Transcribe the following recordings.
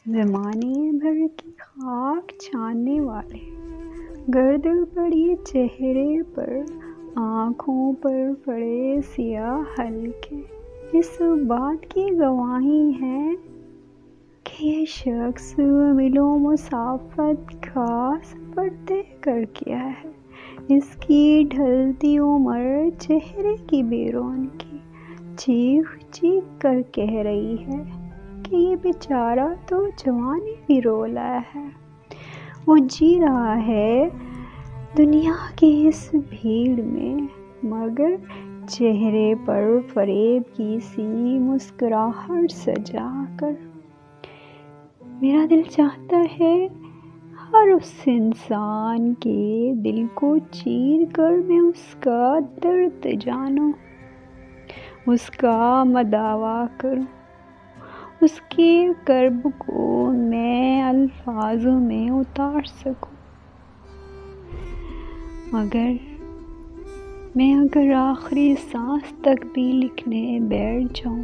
زمانے بھر کی خاک چھاننے والے، گرد پڑی چہرے پر، آنکھوں پر پڑے سیاہ حلقے، اس بات کی گواہی ہے کہ یہ شخص میلوں مسافت کا سفر طے کر گیا ہے۔ اس کی ڈھلتی عمر چہرے کی بے رونقی چیخ چیخ کر کہہ رہی ہے کہ یہ بیچارہ تو جوانی بھی رو لایا ہے۔ وہ جی رہا ہے دنیا کی اس بھیڑ میں، مگر چہرے پر فریب کی سی مسکراہٹ سجا کر۔ میرا دل چاہتا ہے ہر اس انسان کے دل کو چیر کر میں اس کا درد جانوں، اس کا مداوا کروں، اس کے کرب کو میں الفاظوں میں اتار سکوں۔ مگر میں اگر آخری سانس تک بھی لکھنے بیٹھ جاؤں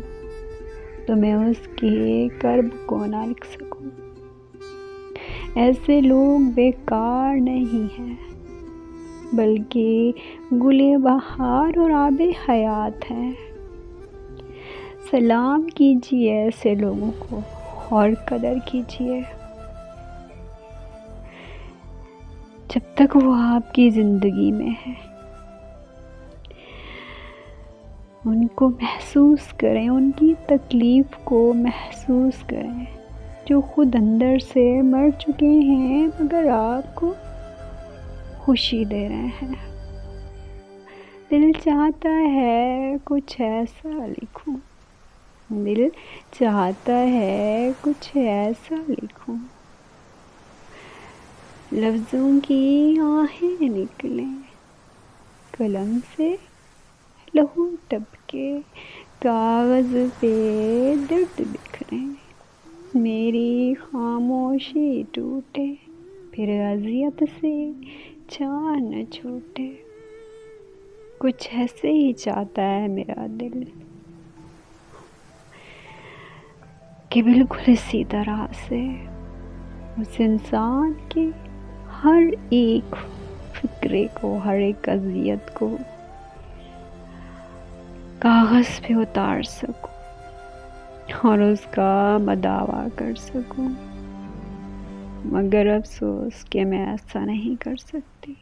تو میں اس کے کرب کو نہ لکھ سکوں۔ ایسے لوگ بیکار نہیں ہیں، بلکہ گلِ بہار اور آب حیات ہیں۔ سلام کیجیے ایسے لوگوں کو اور قدر کیجیے۔ جب تک وہ آپ کی زندگی میں ہے، ان کو محسوس کریں، ان کی تکلیف کو محسوس کریں، جو خود اندر سے مر چکے ہیں مگر آپ کو خوشی دے رہے ہیں۔ دل چاہتا ہے کچھ ایسا لکھوں، دل چاہتا ہے کچھ ایسا لکھوں، لفظوں کی آہیں نکلیں، قلم سے لہو ٹپکے، کاغذ پہ درد بکھرے، میری خاموشی ٹوٹے، پھر اذیت سے چار نہ چھوٹے۔ کچھ ایسے ہی چاہتا ہے میرا دل کہ بالکل اسی طرح سے اس انسان کے ہر ایک فکرے کو، ہر ایک اذیت کو کاغذ پہ اتار سکوں اور اس کا مداوا کر سکوں، مگر افسوس کہ میں ایسا نہیں کر سکتی۔